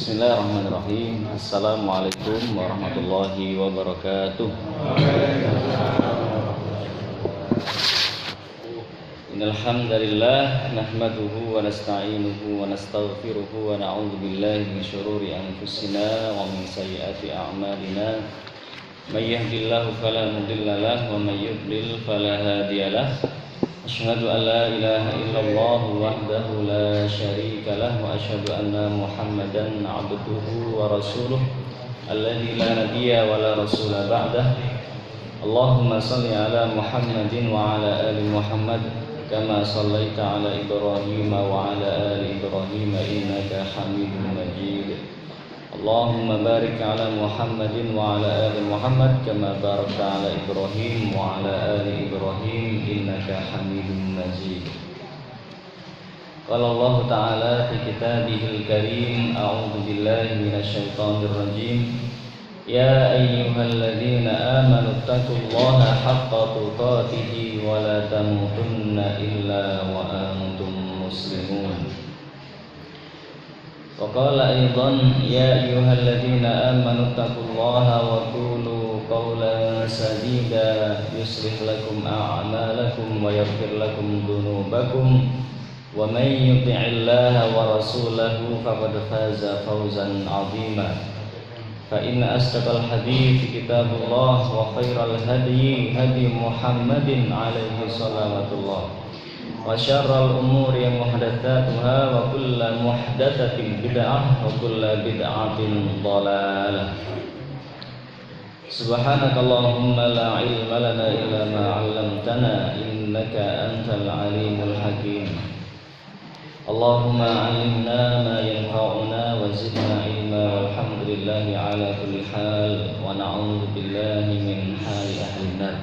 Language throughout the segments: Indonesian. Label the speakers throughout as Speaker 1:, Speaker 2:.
Speaker 1: Bismillahirrahmanirrahim. Assalamualaikum warahmatullahi wabarakatuh. Innal hamdalillah nahmaduhu wa nasta'inuhu wa nastaghfiruhu wa na'udzu billahi min shururi anfusina wa min sayyiati a'malina. May yahdihillahu fala mudilla lahu wa may yudlil fala hadiya lahu. Asyhadu an la ilaha illallah wahdahu la syarika lah wa asyhadu anna Muhammadan abduhu wa rasuluh alladzi la nabiyya wa la rasula ba'dah. Allahumma shalli ala Muhammadin wa ala ali Muhammad kama shallaita ala Ibrahim wa ala ali Ibrahim innaka Hamidum Majid. Allahumma barik ala Muhammadin wa ala ali Muhammad kama barakta ala Ibrahim wa ala ali Ibrahim innaka Hamidum Majid. Qala Allah Ta'ala fi kitabihil karim, a'udzu billahi minasy syaithanir rajim. Ya ayyuhalladzina amanu taqullaha haqqa tuqatih wa la tamutunna illa wa antum muslimun. وقال أيضا يا أيها الذين آمنوا اتقوا الله وقولوا قولا سديدا يصلح لكم أعمالكم ويغفر لكم ذنوبكم ومن يطع الله ورسوله فقد فاز فوزا عظيما فإن أصدق الحديث كتاب الله وخير الهدي هدي محمد عليه صلوات الله وشر الأمور محدثاتها وكل محدثة بدعة وكل بدعة ضلالة. سبحانك اللهم لا علم لنا إلا ما علمتنا إنك أنت العليم الحكيم. اللهم علمنا ما ينفعنا وزدنا علما والحمد لله على كل حال ونعوذ بالله من حال أهل النار.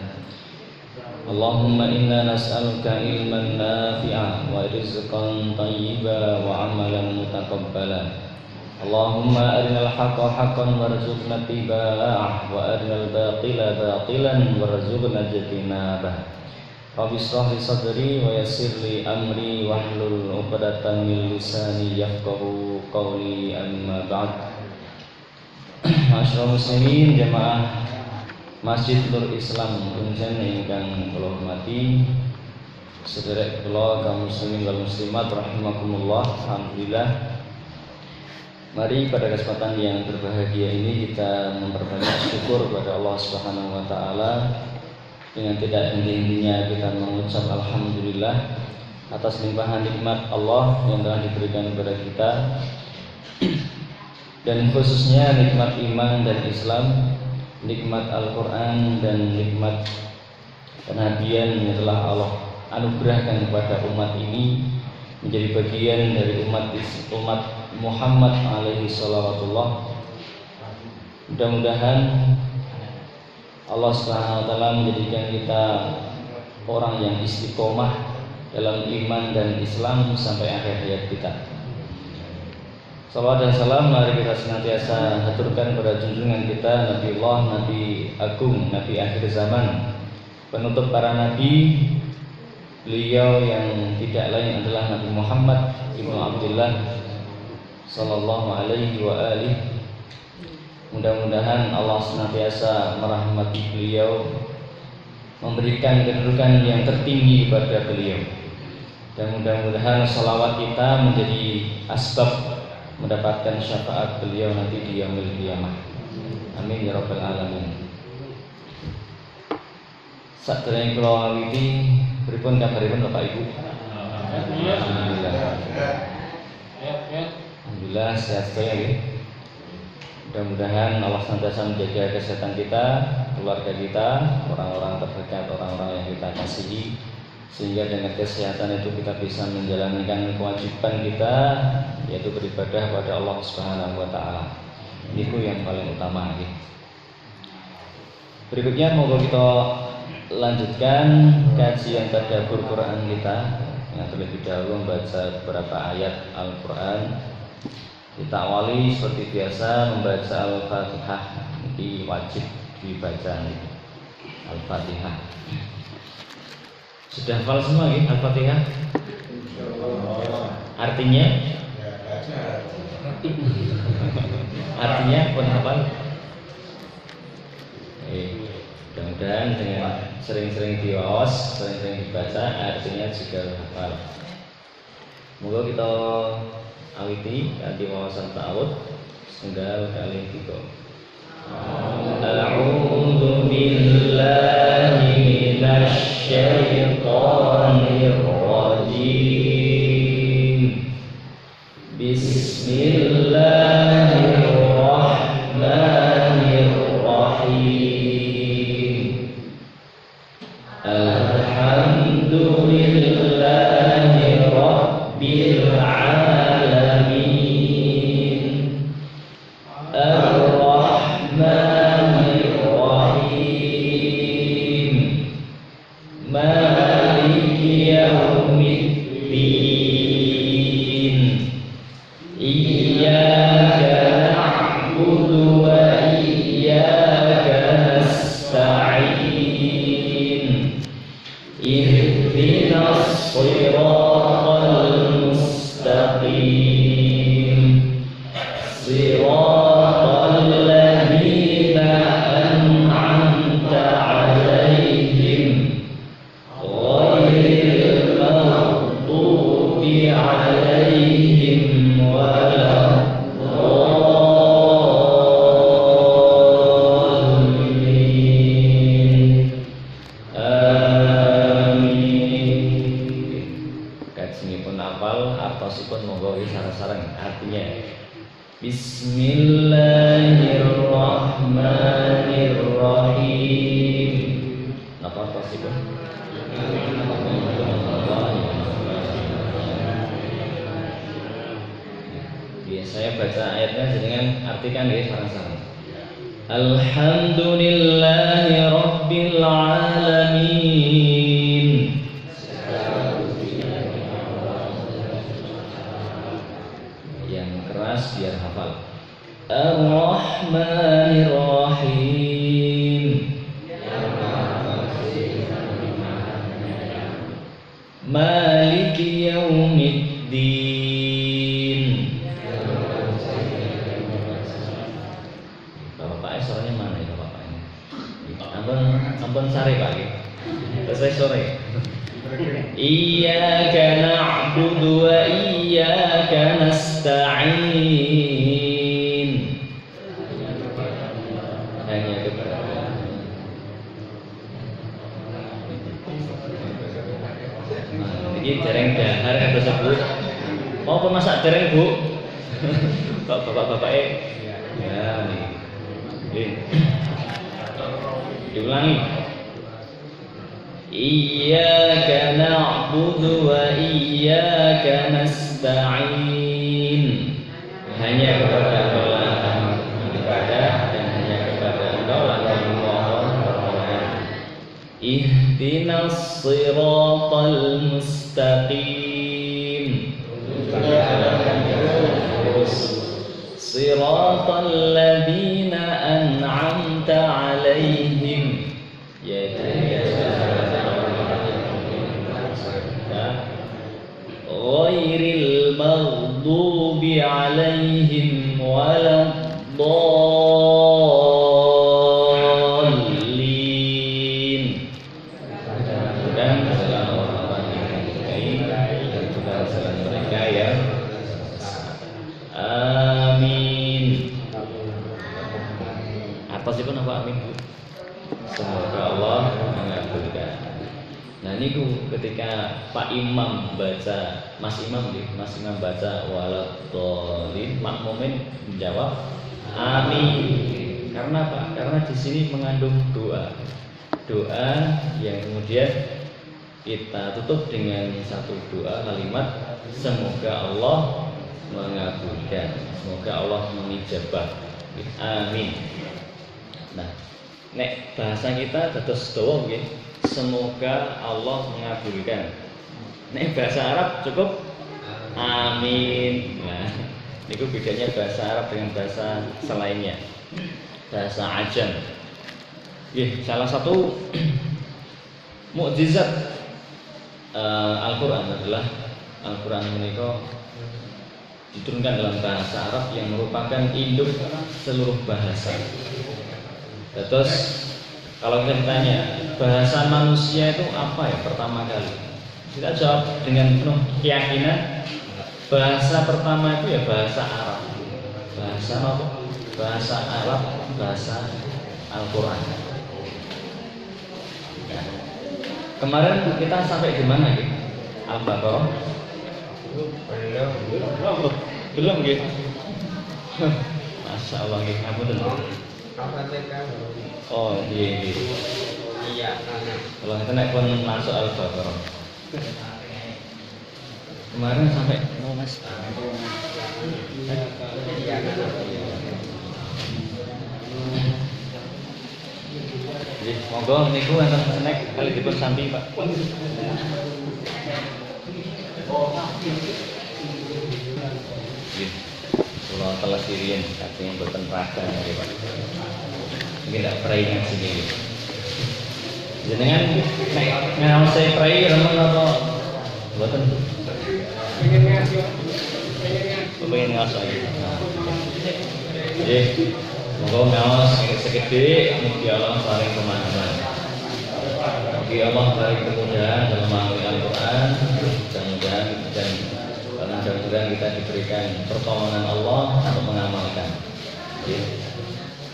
Speaker 1: Allahumma inna nas'aluka ilman nafi'a wa rizqan tayyiba wa amalan mutaqabbala. Allahumma arinal haqqa haqqan warzuqna ittiba'ah wa arinal batila batilan warzuqna ijtinabah. Rabbi shrah li sadri wa yassir li amri wahlul 'uqdatam min lisani yafqahu qawli, amma ba'd. Ma'asyiral muslimin jamaah Masjid Nur Islam Punjen ingkang kula hormati, sedherek kula kaum muslimin wal muslimat rahimakumullah. Alhamdulillah, mari pada kesempatan yang berbahagia ini kita memperbanyak syukur kepada Allah Subhanahu wa taala. Dengan tidak henti-hentinya kita mengucap alhamdulillah atas limpahan nikmat Allah yang telah diberikan kepada kita, dan khususnya nikmat iman dan Islam, nikmat Al-Quran dan nikmat kenabian yang telah Allah anugerahkan kepada umat ini, menjadi bagian dari umat Muhammad alaihi salawatullah. Mudah-mudahan Allah Subhanahu wa taala menjadikan kita orang yang istiqomah dalam iman dan Islam sampai akhir hayat kita. Salawat dan salam mari kita senantiasa haturkan pada junjungan kita Nabiullah, Nabi Agung, Nabi akhir zaman, penutup para nabi. Beliau yang tidak lain adalah Nabi Muhammad ibnu Abdullah sallallahu alaihi wa alihi. Mudah-mudahan Allah senantiasa merahmati beliau, memberikan kedudukan yang tertinggi kepada beliau, dan mudah-mudahan salawat kita menjadi asbab mendapatkan syafaat beliau nanti di yaumil qiyamah. Amin ya rabbal alamin. Sadherenge kula awiti, pripun kabaripun Bapak Ibu? Alhamdulillah. Alhamdulillah sehat sedaya nggih. Mudah-mudahan Allah senantiasa menjaga kesehatan kita, keluarga kita, orang-orang terdekat, orang-orang yang kita kasihi, sehingga dengan kesehatan itu kita bisa menjalankan kewajiban kita, yaitu beribadah pada Allah Subhanahu wa taala. Itu yang paling utama gitu. Berikutnya moga kita lanjutkan kajian tadabbur Quran kita, yang terlebih dahulu membaca beberapa ayat Al-Quran. Kita awali seperti biasa membaca Al-Fatihah. Ini wajib dibaca Al-Fatihah. Sudah hafal semua ya Al-Fatihah? Artinya? Artinya pun hafal. Mudah-mudahan dengan sering-sering diwaos, sering-sering dibaca, artinya juga hafal. Moga kita awiti kanthi wawasan ta'awud setunggal kali tiga. A'udzu billahi minasy syaithanir rajim. Bismillahirrahmanirrahim. Alhamdulillahi rabbil alamin. Ar-Rahmanir-Rahim. Maliki yaumiddin. Iyyaka na'budu wa iyyaka nasta'in. Ihdinas shiratal mustaqim. Shiratal ladzina an'amta 'alaihim ghairil maghdubi 'alaihim waladdallin. Amin. Kajengipun apal artosipun monggo sareng-sareng artinya. Bismillahirrahmanirrahim. Napa artosipun? Ya, saya baca ayatnya dengan artikan ya sareng-sareng. Alhamdulillahi rabbil alamin. Yang keras biar hafal. Ar-Rahmanir-Rahim. Maliki yaumiddin. Bapak suaranya mana ya Bapak ini? Ampun sare Pak iki. Selesai sore. Iyyaka na'budu wa iyyaka nasta'in. Hanya kepada ini dereng dahar yang tersebut. Mau pemasak dereng Bu? Bapak-bapak ya nih. Diulangi. Iyyaka na'budu wa iyyaka nasta'in. Hanya kepada Allah ibadah dan hanya kepada Allah memohon pertolongan. Ihdinas shiratal mustaqim. Shiratal ladzina an'amta 'alaihim. Yaitu ghairil maghdubi 'alaihim waladdallin. Dan segala orang-orang yang menyukai dan juga segala mereka ya. Amin. Artosipun apa amin Bu? Semoga Allah mengabulkan. Nah niku ketika Pak Imam baca, Mas Imam baca waladdallin, makmumin menjawab amin. Karena apa? Karena di sini mengandung doa yang kemudian kita tutup dengan satu doa kalimat semoga Allah mengabulkan, semoga Allah mengijabah. Amin. Nah, nek bahasa kita dados dawa nggih, semoga Allah mengabulkan. Nek bahasa Arab cukup amin. Nah, niku bedanya bahasa Arab dengan bahasa selainnya. Bahasa Ajam. Salah satu mukjizat Al-Qur'an adalah Al-Qur'an menika diturunkan dalam bahasa Arab yang merupakan induk seluruh bahasa. Terus kalau kita ditanya bahasa manusia itu apa ya pertama kali, kita jawab dengan penuh keyakinan bahasa pertama itu ya bahasa Arab. Bahasa apa? Bahasa Arab, bahasa Al-Quran. Nah, kemarin kita sampai di mana gitu? Al-Baqarah? Belum gitu. Masya Allah gitu. Ngapunten. Oh iya. Iya. Kalau kita naik pun masuk Al-Baqarah. Kemarin sampai Mas. Jadi monggo niku enten snack kali dipun sambi Pak. Nggih. Kula teles dirian artinya mboten raga nggih Pak. Mungkin ndak prei ngaji niki. Jenengan nek ngaose prei remen apa mboten? Pengen ngaji. Pengen ngaso iki. Nggih. Monggo ngaos segede mugi Allah paring pemahaman. Mugi Allah paring kemudahan dalam memahami Al-Qur'an. Mudah-mudahan kita diberikan pertolongan Allah untuk mengamalkan.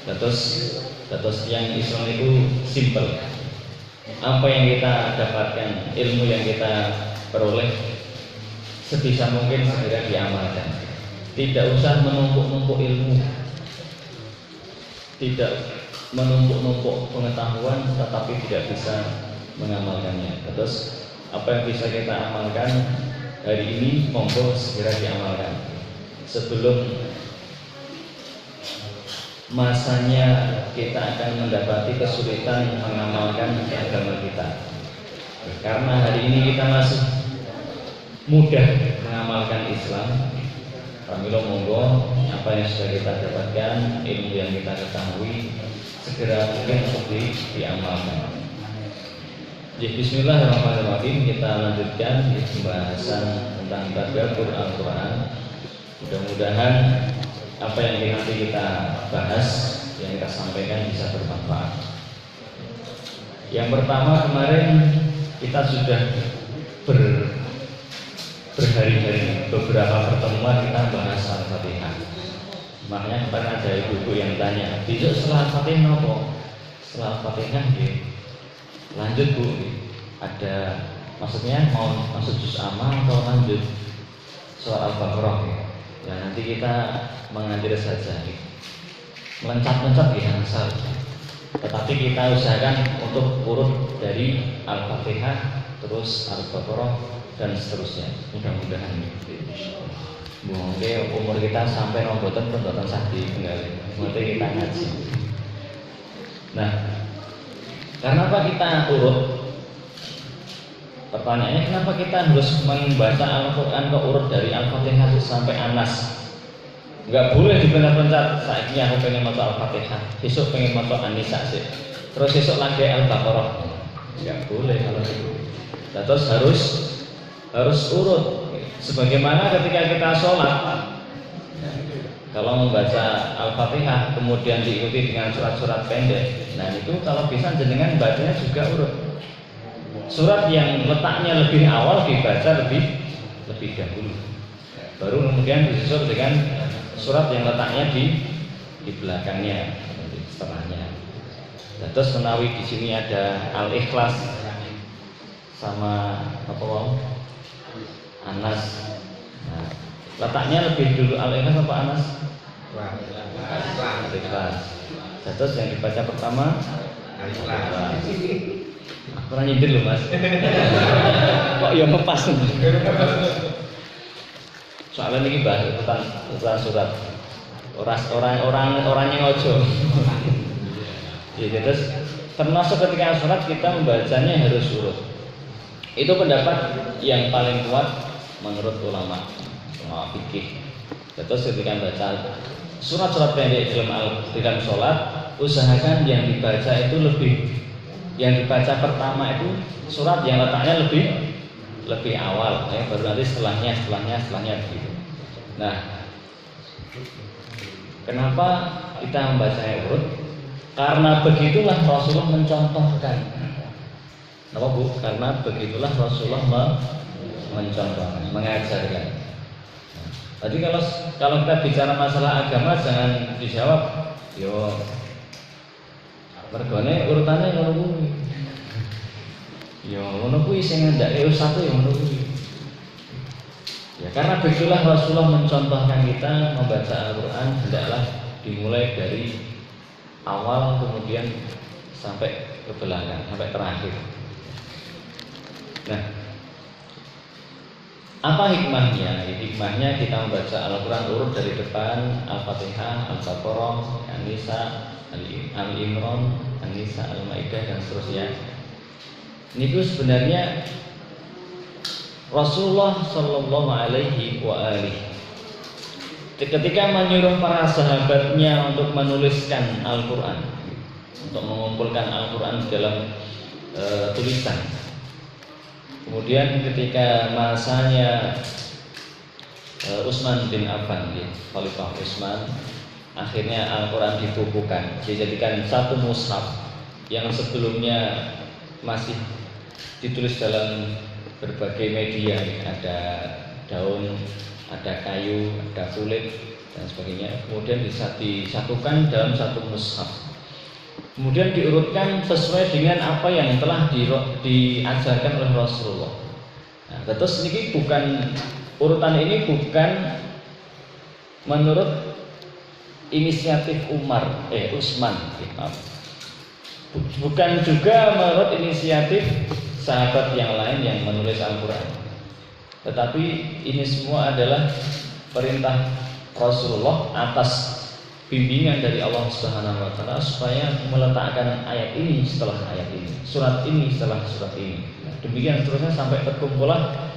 Speaker 1: Terus yang Islam itu simple. Apa yang kita dapatkan, ilmu yang kita peroleh, sebisa mungkin segera diamalkan. Tidak usah menumpuk-numpuk ilmu, tidak menumpuk-numpuk pengetahuan, tetapi tidak bisa mengamalkannya. Terus apa yang bisa kita amalkan hari ini, monggo segera diamalkan sebelum masanya kita akan mendapati kesulitan mengamalkan agama kita. Karena hari ini kita masih mudah mengamalkan Islam. Pramila monggo apa yang sudah kita dapatkan, ilmu yang kita ketahui segera mungkin untuk diamalkan. Jadi bismillahirrahmanirrahim, kita lanjutkan pembahasan tentang tadabbur Al-Quran. Mudah-mudahan apa yang nanti kita bahas, yang kita sampaikan bisa bermanfaat. Yang pertama, kemarin kita sudah berhari-hari, beberapa pertemuan kita bahas Al-Fatihah. Makanya kemarin ada ibu-ibu yang tanya, besok setelah Al-Fatihah apa? Setelah Al-Fatihah lanjut Bu, ada maksudnya mau masuk juz amma atau lanjut surah Al-Baqarah ya, nanti kita mengalir saja melencat-lencat di Hansal, tetapi kita usahakan untuk urut dari Al-Fatihah terus Al-Baqarah dan seterusnya. Mudah-mudahan mungkin umur kita sampai nomboten sakti tinggal nanti kita ngaji. Nah, karena apa kita urut? Pertanyaannya, kenapa kita harus membaca Al-Quran ke urut dari Al-Fatihah sampai Anas? Enggak boleh dipencet-pencet. Saiki aku pengen maca Al-Fatihah, besok pengen maca An-Nisa sih, terus besok lagi Al-Baqarah. Enggak boleh kalau itu. Terus harus urut. Sebagaimana ketika kita sholat, kalau membaca Al-Fatihah kemudian diikuti dengan surat-surat pendek, nah itu kalau bisa jenengan bacanya juga urut. Surat yang letaknya lebih awal dibaca lebih dahulu, baru kemudian disusul dengan surat yang letaknya di belakangnya, setelahnya. Nah, terus menawi di sini ada Al-Ikhlas sama apa Anas. Nah, letaknya lebih dulu Al-Ikhlas apa Anas? Al-Ikhlas. Terus yang dibaca pertama Al-Ikhlas. Aku pernah nyindir loh Mas. Kok ya ngepas. Soalnya ini bahas tentang surat. Orang yang ojo. Ya, terus termasuk ketika surat kita membacanya harus urut. Itu pendapat yang paling kuat menurut ulama fikih. Terus ketika baca surat-surat pendek dalam sholat, usahakan yang dibaca itu yang dibaca pertama itu surat yang letaknya lebih awal, baru nanti setelahnya begitu. Nah, kenapa kita membacanya urut? Karena begitulah Rasulullah mencontohkan. Kenapa Bu? Karena begitulah Rasulullah mencontohkan, mengajarkan. Tadi kalau kita bicara masalah agama jangan dijawab, yo mergone urutannya ngono kuwi. Yo ngono kuwi sing ndake satu yo ngono kuwi. Ya karena begitulah Rasulullah mencontohkan kita membaca Al-Qur'an hendaklah dimulai dari awal kemudian sampai ke belakang, sampai terakhir. Nah, apa hikmahnya? Hikmahnya kita membaca Al-Quran urut dari depan, Al-Fatihah, Al-Baqarah, An-Nisa, Al-Imran, An-Nisa, Al-Maidah dan seterusnya. Ini sebenarnya Rasulullah Shallallahu Alaihi Wasallam ketika menyuruh para sahabatnya untuk menuliskan Al-Quran, untuk mengumpulkan Al-Quran dalam tulisan. Kemudian ketika masanya Utsman bin Affan, Khalifah Utsman, akhirnya Al-Quran dibukukan, dijadikan satu mushaf yang sebelumnya masih ditulis dalam berbagai media, ada daun, ada kayu, ada kulit dan sebagainya. Kemudian bisa disatukan dalam satu mushaf. Kemudian diurutkan sesuai dengan apa yang telah diajarkan oleh Rasulullah. Nah, terus ini urutan ini bukan menurut inisiatif Utsman, bukan juga menurut inisiatif sahabat yang lain yang menulis Al-Quran, tetapi ini semua adalah perintah Rasulullah atas bimbingan dari Allah Subhanahu wa Ta'ala supaya meletakkan ayat ini setelah ayat ini, surat ini setelah surat ini. Nah, demikian seterusnya sampai terkumpullah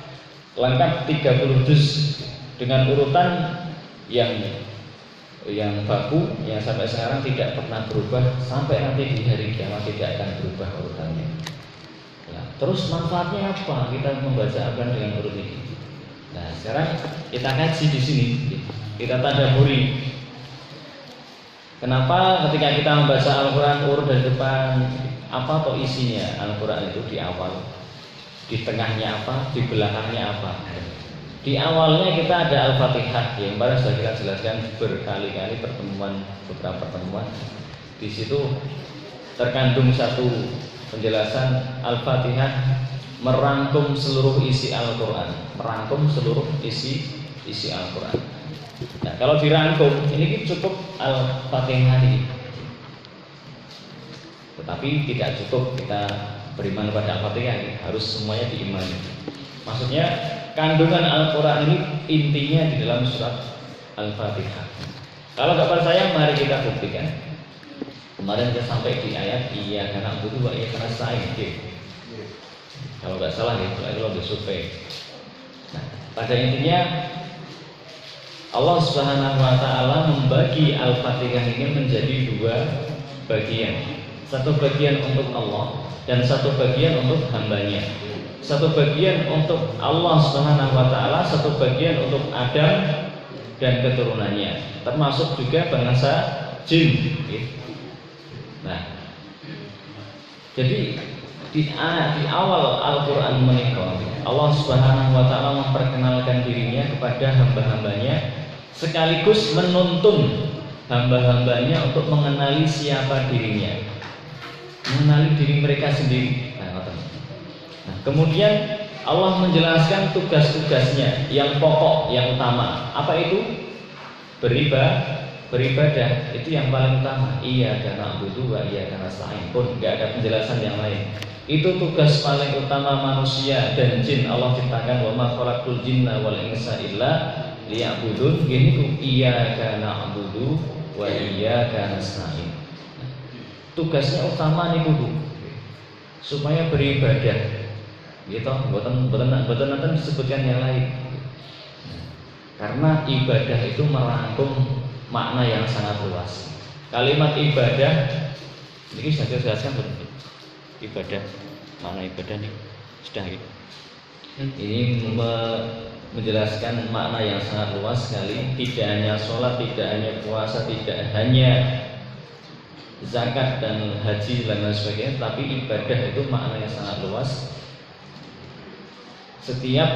Speaker 1: lengkap 30 juz dengan urutan yang baku, yang sampai sekarang tidak pernah berubah, sampai nanti di hari kiamat tidak akan berubah urutannya. Ya, terus manfaatnya apa kita membaca Al-Quran dengan urut ini? Nah, sekarang kita kaji di sini, kita tadabburi. Kenapa ketika kita membaca Al-Quran urut dari depan, apa atau isinya Al-Quran itu di awal, di tengahnya apa, di belakangnya apa? Di awalnya kita ada Al-Fatihah yang baru sudah kita jelaskan berkali-kali beberapa pertemuan. Di situ terkandung satu penjelasan Al-Fatihah merangkum seluruh isi Al-Quran, merangkum seluruh isi Al-Quran. Nah, kalau dirangkum ini cukup Al-Fatihah ini, tetapi tidak cukup kita beriman pada Al-Fatihah ini, harus semuanya diimani. Maksudnya kandungan Al-Quran ini intinya di dalam surat Al-Fatihah. Kalau nggak percaya, mari kita buktikan. Kemarin kita sampai di ayat Iyyaka na'budu wa iyyaka nasta'in. Kalau nggak salah ya, kalau lebih survei. Nah, pada intinya Allah Subhanahu wa Ta'ala membagi Al-Fatihah ini menjadi dua bagian. Satu bagian untuk Allah dan satu bagian untuk hambanya. Satu bagian untuk Allah Subhanahu wa Ta'ala, satu bagian untuk Adam dan keturunannya, termasuk juga bangsa jin. Nah, jadi di awal Al-Quran menikah, Allah Subhanahu wa Ta'ala memperkenalkan dirinya kepada hamba-hambanya, sekaligus menuntun hamba-hambanya untuk mengenali siapa dirinya, mengenali diri mereka sendiri. Nah, kemudian Allah menjelaskan tugas-tugasnya yang pokok, yang utama. Apa itu? Beribadah. Itu yang paling utama. Iyyaka na'budu wa iyyaka nasta'in. Pun enggak ada penjelasan yang lain. Itu tugas paling utama manusia dan jin. Allah ciptakan wa ma khalaqtul jinna wal insa illa liya'budun. Gini ku iyyaka na'budu wa iyyaka nasta'in. Tugasnya utama nih kudu supaya beribadah. Gitu, buatan nanti disebutkan yang lain. Karena ibadah itu merangkum makna yang sangat luas. Kalimat ibadah ini sudah saya jelaskan betul. Ibadah, makna ibadah nih sudah gitu. Ini menjelaskan makna yang sangat luas sekali. Tidak hanya sholat, tidak hanya puasa, tidak hanya zakat dan haji dan lain sebagainya, tapi ibadah itu maknanya sangat luas. Setiap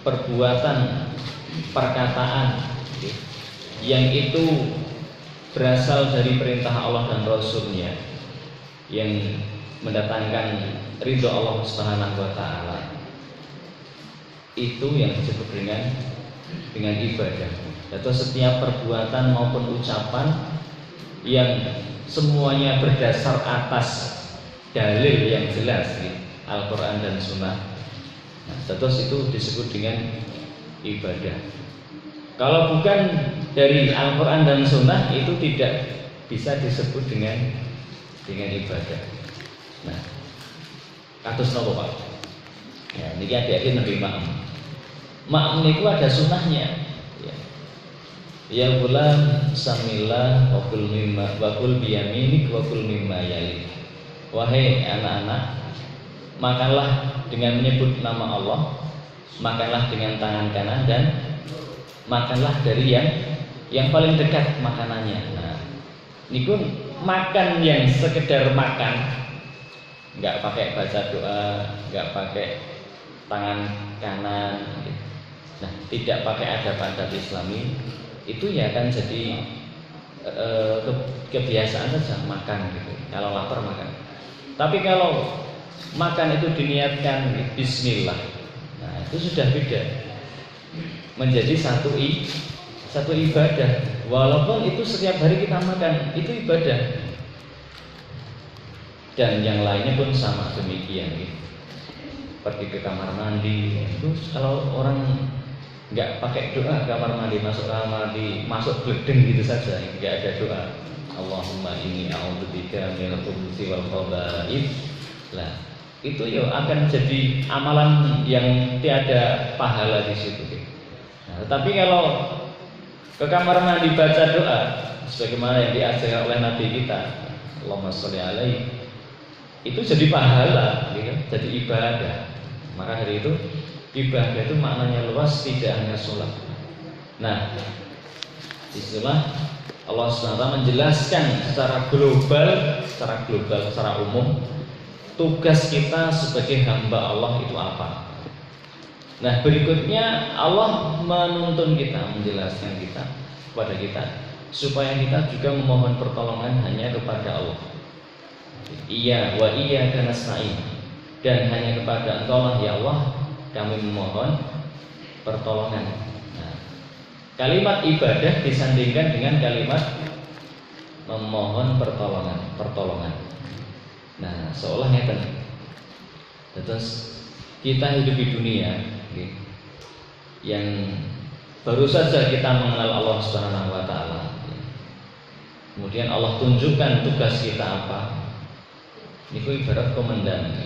Speaker 1: perbuatan, perkataan yang itu berasal dari perintah Allah dan Rasulnya, yang mendatangkan ridho Allah Subhanahu wa Ta'ala, itu yang disebut dengan ibadah. Atau setiap perbuatan maupun ucapan yang semuanya berdasar atas dalil yang jelas, Al-Quran dan Sunnah, nah, terus itu disebut dengan ibadah. Kalau bukan dari Al-Quran dan Sunnah, itu tidak bisa disebut dengan ibadah. Nah, kados napa Pak? Ya, niki adik-adik nembe makmum. Makmum itu ada sunnahnya. Ya gulam samillah wa kul mimma wa kul biyaminik wa kul mimma yalik. Wahai anak-anak, makanlah dengan menyebut nama Allah, makanlah dengan tangan kanan, dan makanlah dari yang paling dekat makanannya. Nah, niku makan yang sekedar makan, nggak pakai baca doa, nggak pakai tangan kanan, nah, tidak pakai adab-adab Islami, itu ya kan jadi kebiasaan saja makan gitu. Kalau lapar makan. Tapi kalau makan itu diniatkan bismillah, nah itu sudah beda. Menjadi satu ibadah. Walaupun itu setiap hari kita makan, itu ibadah. Dan yang lainnya pun sama demikian gitu. Pergi ke kamar mandi, itu kalau orang nggak pakai doa kamar mandi, masuk kamar mandi, masuk gledeng gitu saja, nggak ada doa. Allahumma inni a'udzubika minal khubuthi wal khaba'ith. Lah, itu ya akan jadi amalan yang tiada pahala di situ. Nah, tetapi kalau ke kamar mandi baca doa sebagaimana yang diajarkan oleh Nabi kita, Allahumma sholli alaihi, itu jadi pahala, gitu, jadi ibadah. Maka hari itu ibadah itu maknanya luas, tidak hanya sholat. Nah, disitulah Allah SWT menjelaskan secara global, secara umum, tugas kita sebagai hamba Allah itu apa. Nah, berikutnya Allah menuntun kita, menjelaskan kepada kita supaya kita juga memohon pertolongan hanya kepada Allah. Iya wa iyyaka nasta'in, dan hanya kepada Engkau lah ya Allah kami memohon pertolongan. Nah, kalimat ibadah disandingkan dengan kalimat memohon pertolongan. Nah, seolah ngeten. Terus kita hidup di dunia yang baru saja kita mengenal Allah Subhanahu wa Ta'ala. Kemudian Allah tunjukkan tugas kita apa. Itu ibarat komandan.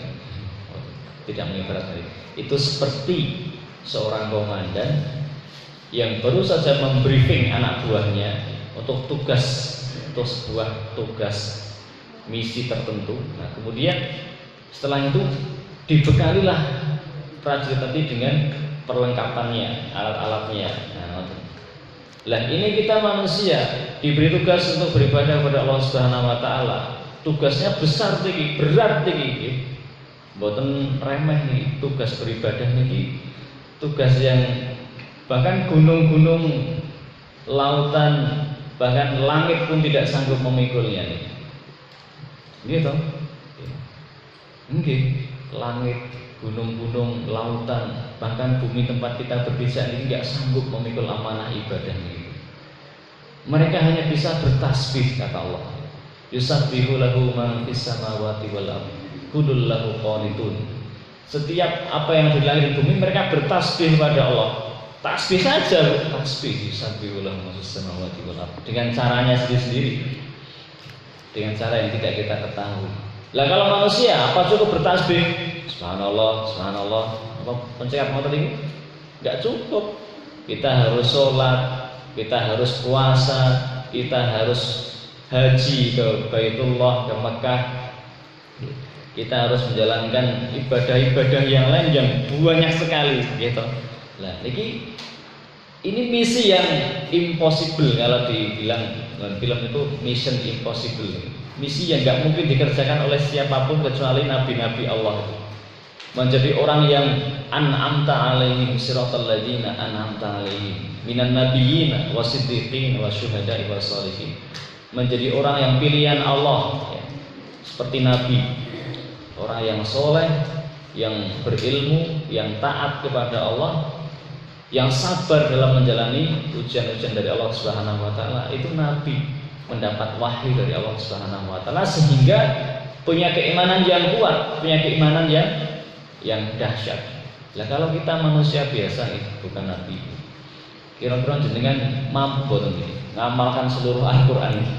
Speaker 1: Tidak mengibarat itu seperti seorang komandan yang baru saja membriefing anak buahnya untuk sebuah tugas misi tertentu. Nah, kemudian setelah itu dibekalilah prajurit tadi dengan perlengkapannya, alat-alatnya. Nah, ini kita manusia diberi tugas untuk beribadah kepada Allah Subhanahu wa Ta'ala. Tugasnya besar tinggi, berat tinggi. Mboten remeh nih tugas beribadah nih. Tugas yang bahkan gunung-gunung, lautan, bahkan langit pun tidak sanggup memikulnya nih. Gitu. Nggih, langit, gunung-gunung, lautan, bahkan bumi tempat kita berpijak ini enggak sanggup memikul amanah ibadah ini. Mereka hanya bisa bertasbih, kata Allah. Yusabbihu lahu ma fis samawati wal ardi kullun lahu qanitun. Setiap apa yang di langit bumi mereka bertasbih kepada Allah. Tasbih saja, tasbih yusabbihu lahu ma fis samawati wal ardi dengan caranya sendiri-sendiri. Dengan cara yang tidak kita ketahui. Lah kalau manusia apa cukup bertasbih? Subhanallah, subhanallah. Apa pencet motor ini? Enggak cukup. Kita harus sholat, kita harus puasa, kita harus haji ke Baitullah, ke Mekah. kita harus menjalankan ibadah-ibadah yang lain yang banyak sekali gitu. Nah, ini misi yang impossible kalau dibilang dalam film itu mission impossible. Misi yang nggak mungkin dikerjakan oleh siapapun kecuali nabi-nabi Allah itu. Menjadi orang yang an'amta alaihim siratal ladzina an'amta alaihim minan nabiyyin wasiddiqin wasyuhada'i wassalihin. Menjadi orang yang pilihan Allah ya, seperti nabi, orang yang soleh, yang berilmu, yang taat kepada Allah, yang sabar dalam menjalani ujian-ujian dari Allah Subhanahu wa taala. Itu nabi mendapat wahyu dari Allah Subhanahu wa taala sehingga punya keimanan yang kuat, punya keimanan yang dahsyat. Lah kalau kita manusia biasa itu bukan nabi, kira-kira jenengan mampu boten iki ngamalkan seluruh Al-Qur'an ini?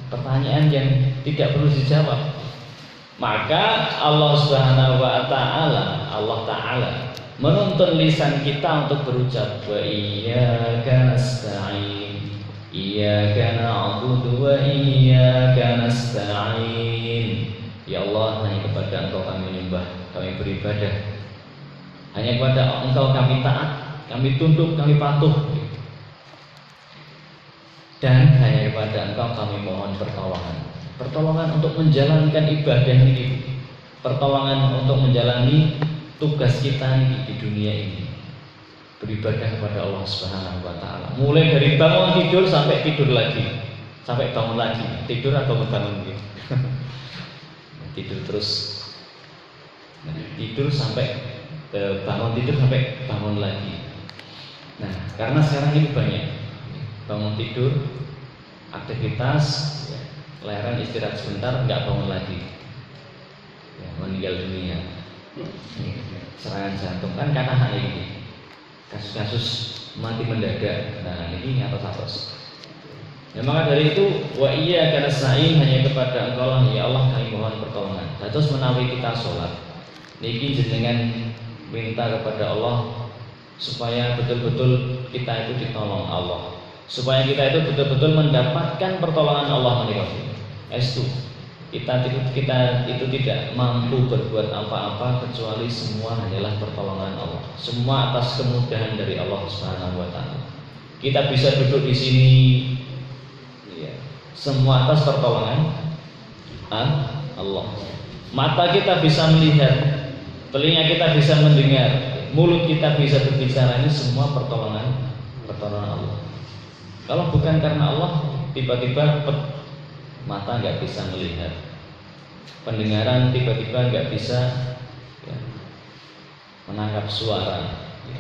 Speaker 1: Pertanyaan yang tidak perlu dijawab. Maka Allah Subhanahu wa taala, Allah taala menuntun lisan kita untuk berucap wa iyyaka nasta'in, iyyaka na'budu wa iyyaka nasta'in. Ya Allah, hanya kepada Engkau kami menyembah, kami beribadah. Hanya kepada Engkau kami taat, kami tunduk, kami patuh. Dan hanya kepada Engkau kami mohon pertolongan. Pertolongan untuk menjalankan ibadah ini, pertolongan untuk menjalani tugas kita ini di dunia ini, beribadah kepada Allah Subhanahu wa taala. Mulai dari bangun tidur sampai tidur lagi, sampai bangun lagi, tidur atau bangun gitu. Tidur terus, tidur sampai bangun tidur sampai bangun lagi. Nah, karena sekarang ini banyak bangun tidur, aktivitas, ya, leren istirahat sebentar, nggak bangun lagi, ya, meninggal dunia, serangan jantung kan karena hal ini, kasus-kasus mati mendadak. Nah ini atas. Ya, maka dari itu wa iyyaka nasta'in, hanya kepada Engkau lah ya Allah kami mohon pertolongan. Terus menawi kita sholat niki jenengan minta kepada Allah supaya betul-betul kita itu ditolong Allah, supaya kita itu betul-betul mendapatkan pertolongan Allah menika. Estu kita itu tidak mampu berbuat apa-apa kecuali semua hanyalah pertolongan Allah. Semua atas kemudahan dari Allah Subhanahu wa taala. Kita bisa duduk di sini ya, semua atas pertolongan Allah. Mata kita bisa melihat, telinga kita bisa mendengar, mulut kita bisa berbicara, ini semua pertolongan Allah. Kalau bukan karena Allah, tiba-tiba mata nggak bisa melihat, pendengaran tiba-tiba nggak bisa ya, menangkap suara,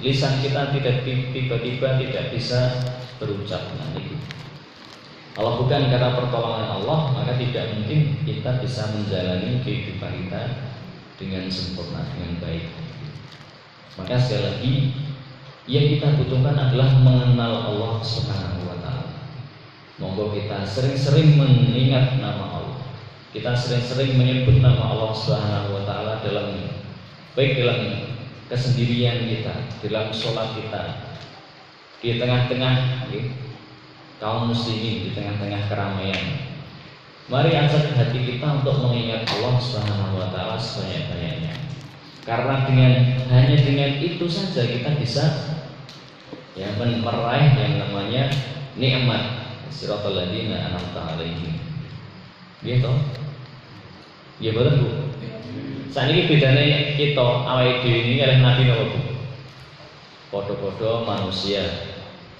Speaker 1: lisan kita tiba-tiba tidak bisa berucap. Nanti kalau bukan karena pertolongan Allah, maka tidak mungkin kita bisa menjalani kehidupan kita dengan sempurna, dengan baik. Maka sekali lagi, yang kita butuhkan adalah mengenal Allah Subhanahu wa taala. Monggo kita sering-sering mengingat nama Allah. Kita sering-sering menyebut nama Allah Subhanahu wa taala dalam kesendirian kita, dalam sholat kita, di tengah-tengah kaum muslimin, di tengah-tengah keramaian. Mari ajak hati kita untuk mengingat Allah Subhanahu wa taala sebanyak-banyaknya. Karena hanya dengan itu saja kita bisa ya meraih yang namanya nikmat siratal ladzina an'amta alaihim. Gitu. Ya betul Bu. Saniki bedane kita awake dhewe ini kalih nabi napa Bu? Padha-padha manusia,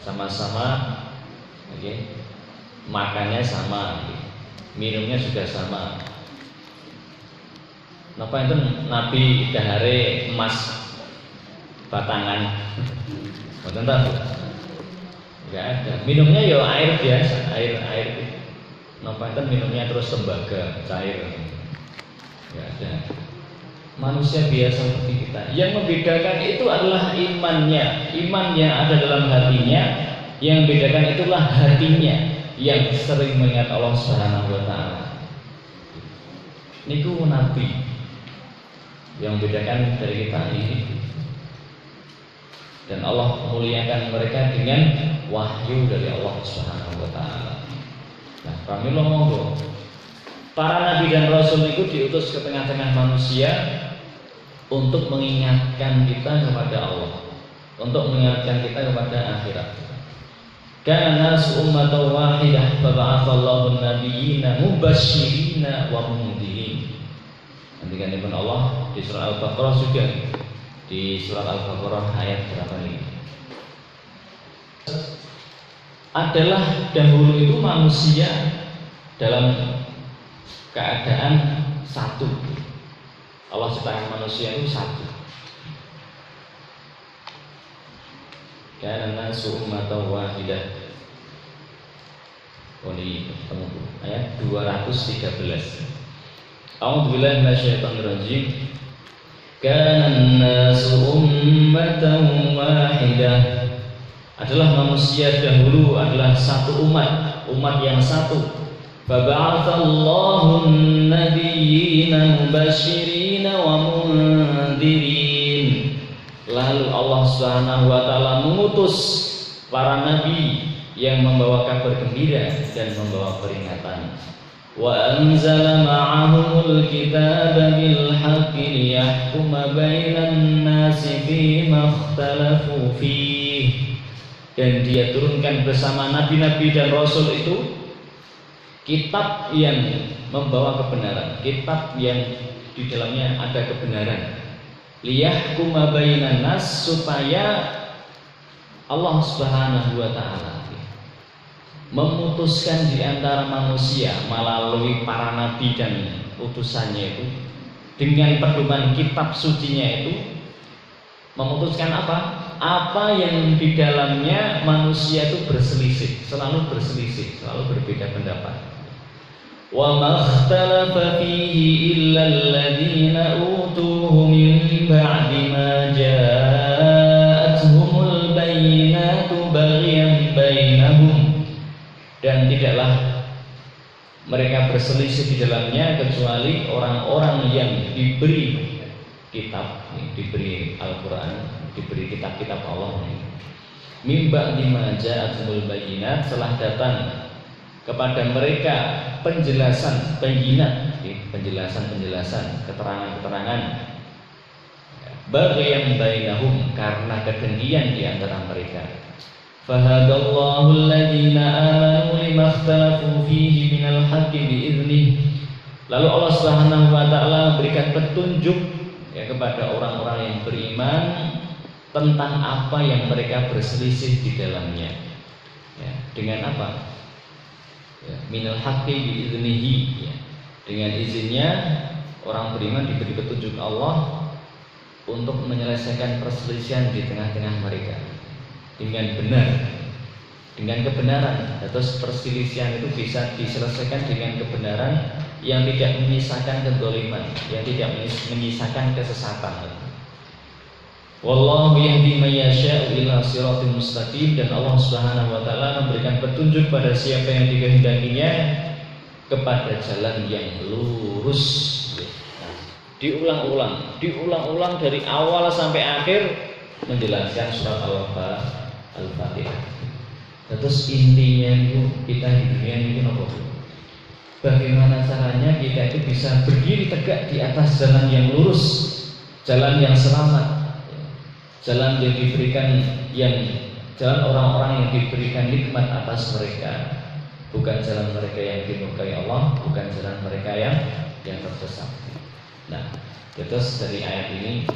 Speaker 1: sama-sama makannya sama, minumnya juga sama. Napa itu nabi dahare emas batangan. Mboten ta Bu? Enggak ada. Minumnya ya air biasa, air. Napa itu minumnya terus tembaga, cair. Enggak ada. Manusia biasa seperti kita. Yang membedakan itu adalah imannya. Iman yang ada dalam hatinya. Yang membedakan itulah hatinya yang sering mengingat Allah Subhanahu wa taala. Niku nabi. Yang membedakan dari kita ini. Dan Allah memuliakan mereka dengan wahyu dari Allah Subhanahu wa taala. Nah, pramila monggo Para nabi dan rasul itu diutus ke tengah-tengah manusia untuk mengingatkan kita kepada Allah, untuk mengingatkan kita kepada akhirat. Kana nasu ummatan wahidah fa ba'atsallahu an-nabiyyina mubasysyirina wa mundzirin. Nanti kan Allah di surah Al-Baqarah juga, di surah Al-Baqarah ayat berapa ini? Adalah dahulu itu manusia dalam keadaan satu. Allah ciptakan manusia itu satu. Kana nasu ummatan wahidah. Ini ketemu ayat 213. A'udzubillahi minasyaitonir rajim. Kana nasu ummatan wahidah. Adalah manusia dahulu adalah satu umat yang satu. Faba'atsallahu an-nabiyyina mubasysyirina wa mundzirin. Lalu Allah Subhanahu wa taala mengutus para nabi yang membawa kabar gembira dan membawa peringatan. Wa anzala ma'ahumul kitaba bil haqqi liyahkuma bainan nasi fima ikhtalafu fihi. Dan dia turunkan bersama nabi-nabi dan rasul itu kitab yang membawa kebenaran, kitab yang di dalamnya ada kebenaran. Liyahkuma bainan nas, supaya Allah Subhanahu wa taala memutuskan di antara manusia melalui para nabi dan utusannya itu dengan pedoman kitab sucinya itu, memutuskan apa yang di dalamnya manusia itu berselisih, selalu berselisih, selalu berbeda pendapat. Wa makhtalafa fihi illa alladziina utuhu min ba'di ma ja'atuhumul bayyinatu baghyan bainahum. Dan tidaklah mereka berselisih di dalamnya kecuali orang-orang yang diberi kitab, diberi Al-Quran, diberi kitab-kitab Allah. Mimba dimaja'atul bayyinat, setelah datang kepada mereka penjelasan bayyinat, penjelasan, keterangan-keterangan, baghyan bainahum, karena kedengkian di antara mereka. Fahadallahu alladziina aamanu lima ikhtalafu fihi minal haqqi bi'idznih. Lalu Allah Subhanahu wa taala memberikan petunjuk kepada orang-orang yang beriman tentang apa yang mereka berselisih di dalamnya. Dengan apa? Minal haqqi bi'idznihi. Dengan izinnya orang beriman diberi petunjuk Allah untuk menyelesaikan perselisihan di tengah-tengah mereka dengan benar, dengan kebenaran. Terus perselisihan itu bisa diselesaikan dengan kebenaran yang tidak menyisakan kezaliman, yang tidak menyisakan kesesatan. Wallahu yahdi may yasha'u ila siratal mustaqim. Dan Allah Subhanahu wa taala memberikan petunjuk pada siapa yang dikehendakinya kepada jalan yang lurus. Nah, diulang-ulang dari awal sampai akhir menjelaskan surat Al-Fatihah. Terus intinya itu kita di dunia ini apa? Bagaimana caranya kita itu bisa berdiri tegak di atas jalan yang lurus, jalan yang selamat, jalan yang diberikan, jalan orang-orang yang diberikan nikmat atas mereka, bukan jalan mereka yang dimurkai Allah, bukan jalan mereka yang tersesat. Nah, terus dari ayat ini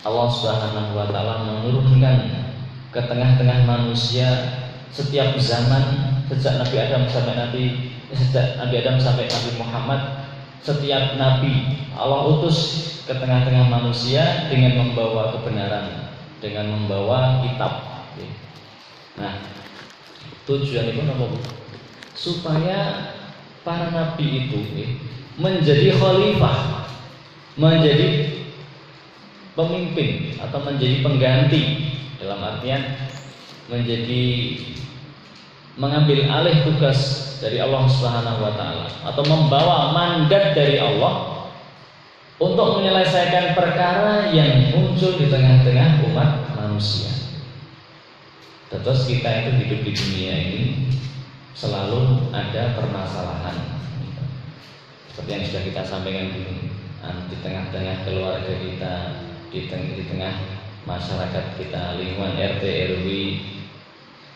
Speaker 1: Allah Subhanahu wa taala menurunkan ke tengah-tengah manusia setiap zaman, sejak Nabi Adam sampai Nabi Muhammad, setiap nabi Allah utus ke tengah-tengah manusia dengan membawa kebenaran, dengan membawa kitab. Nah, tujuan itu apa, Bu? Supaya para nabi itu menjadi khalifah, menjadi pemimpin atau menjadi pengganti, dalam artian mengambil alih tugas dari Allah Subhanahu wa taala, atau membawa mandat dari Allah untuk menyelesaikan perkara yang muncul di tengah-tengah umat manusia. Terus kita itu hidup di dunia ini selalu ada permasalahan. seperti yang sudah kita sampaikan dulu, di tengah-tengah keluarga kita, di tengah masyarakat kita, lingkungan RT RW,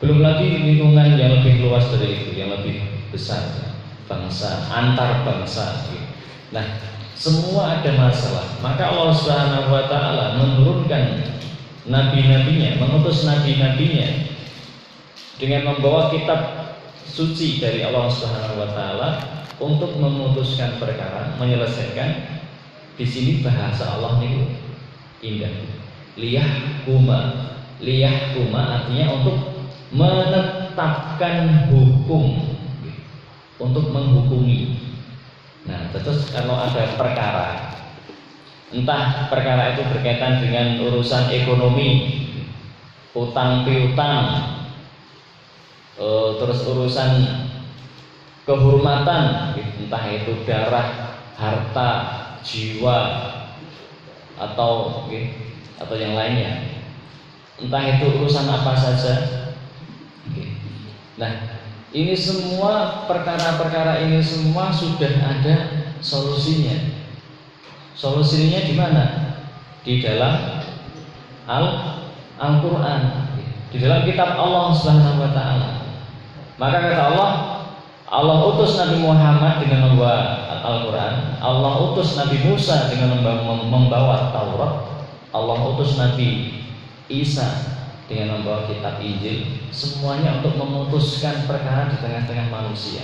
Speaker 1: belum lagi lingkungan yang lebih luas dari itu, yang lebih besar, bangsa, antar bangsa. Nah, semua ada masalah. Maka Allah Subhanahu wa taala menurunkan nabi-nabinya, mengutus nabi-nabinya dengan membawa kitab suci dari Allah Subhanahu wa taala untuk memutuskan perkara, menyelesaikan. Di sini bahasa Allah itu indah. Liyahkuma artinya untuk menetapkan hukum, untuk menghukumi. Nah, terus kalau ada perkara, entah perkara itu berkaitan dengan urusan ekonomi, utang piutang, terus urusan kehormatan, entah itu darah, harta, jiwa, atau yang lainnya, entah itu urusan apa saja. Nah, ini semua perkara-perkara ini semua sudah ada solusinya. Solusinya di mana? Di dalam Al-Quran, di dalam kitab Allah Subhanahu wa taala. Maka kata Allah utus Nabi Muhammad dengan membawa Al-Quran, Allah utus Nabi Musa dengan membawa Taurat, Allah utus Nabi Isa dengan membawa kitab Injil, semuanya untuk memutuskan perkara di tengah-tengah manusia.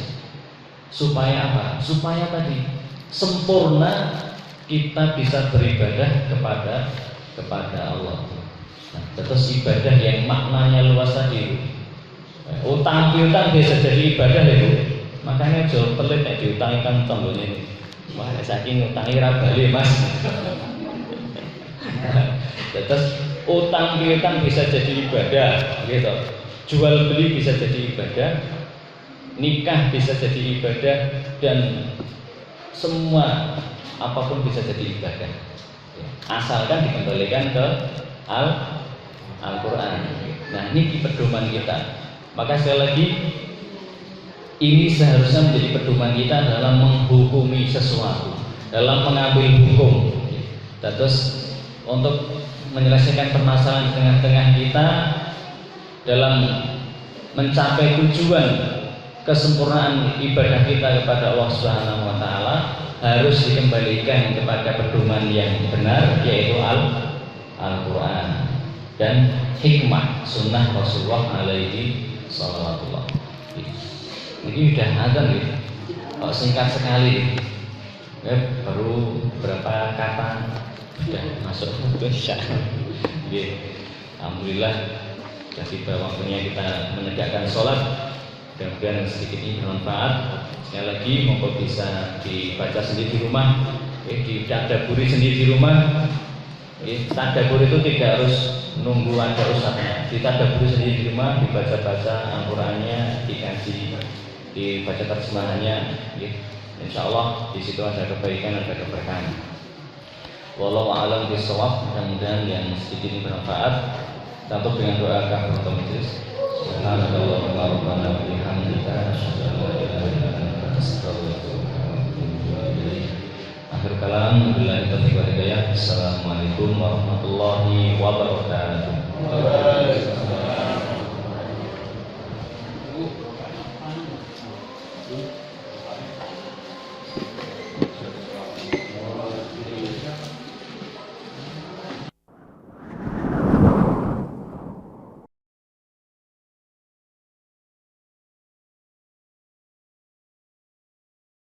Speaker 1: Supaya apa? Supaya tadi sempurna kita bisa beribadah kepada Allah. Nah, terus ibadah yang maknanya luas tadi. Utang piutang bisa jadi ibadah itu. Makanya jauh pelit nek diutangi kan tombone ini. Wah, saking utangi ra bali, Mas. Terus utang piutang bisa jadi ibadah, gitu. Jual beli bisa jadi ibadah, nikah bisa jadi ibadah, dan semua apapun bisa jadi ibadah. Asalkan dikembalikan ke Al-Quran. Nah, ini pedoman kita. Maka sekali lagi, ini seharusnya menjadi pedoman kita dalam menghukumi sesuatu, dalam mengambil hukum. Terus untuk menyelesaikan permasalahan di tengah-tengah kita, dalam mencapai tujuan kesempurnaan ibadah kita kepada Allah Subhanahu wa taala, harus dikembalikan kepada pedoman yang benar, yaitu Al-Quran dan hikmah sunnah Rasulullah alaihi salawatullah. Ini udah azan gitu. Kok singkat sekali. Baru berapa kata sudah masuk Indonesia. Alhamdulillah sudah tiba waktunya kita menegakkan sholat. Mudah-mudahan sedikit ini bermanfaat. Sekali lagi monggo bisa dibaca sendiri di rumah, ditadaburi sendiri di rumah. Tadabbur itu tidak harus nunggu ada ustadznya. Ditadaburi sendiri di rumah, dibaca-baca Al-Qur'annya, dikaji, dibaca terjemahannya. Insya Allah di situ ada kebaikan, ada keberkahan. Wallahu a'lam bishawab. Mudah-mudahan yang sedikit ini bermanfaat. Tutup dengan doa kafaratul majelis. Subhanallahumma rabbana wa bihamdika asyhadu an la ilaha illa anta astaghfiruka wa atubu ilaik. Akhir kalam, billahi taufiq wal hidayah. Assalamualaikum warahmatullahi wabarakatuh.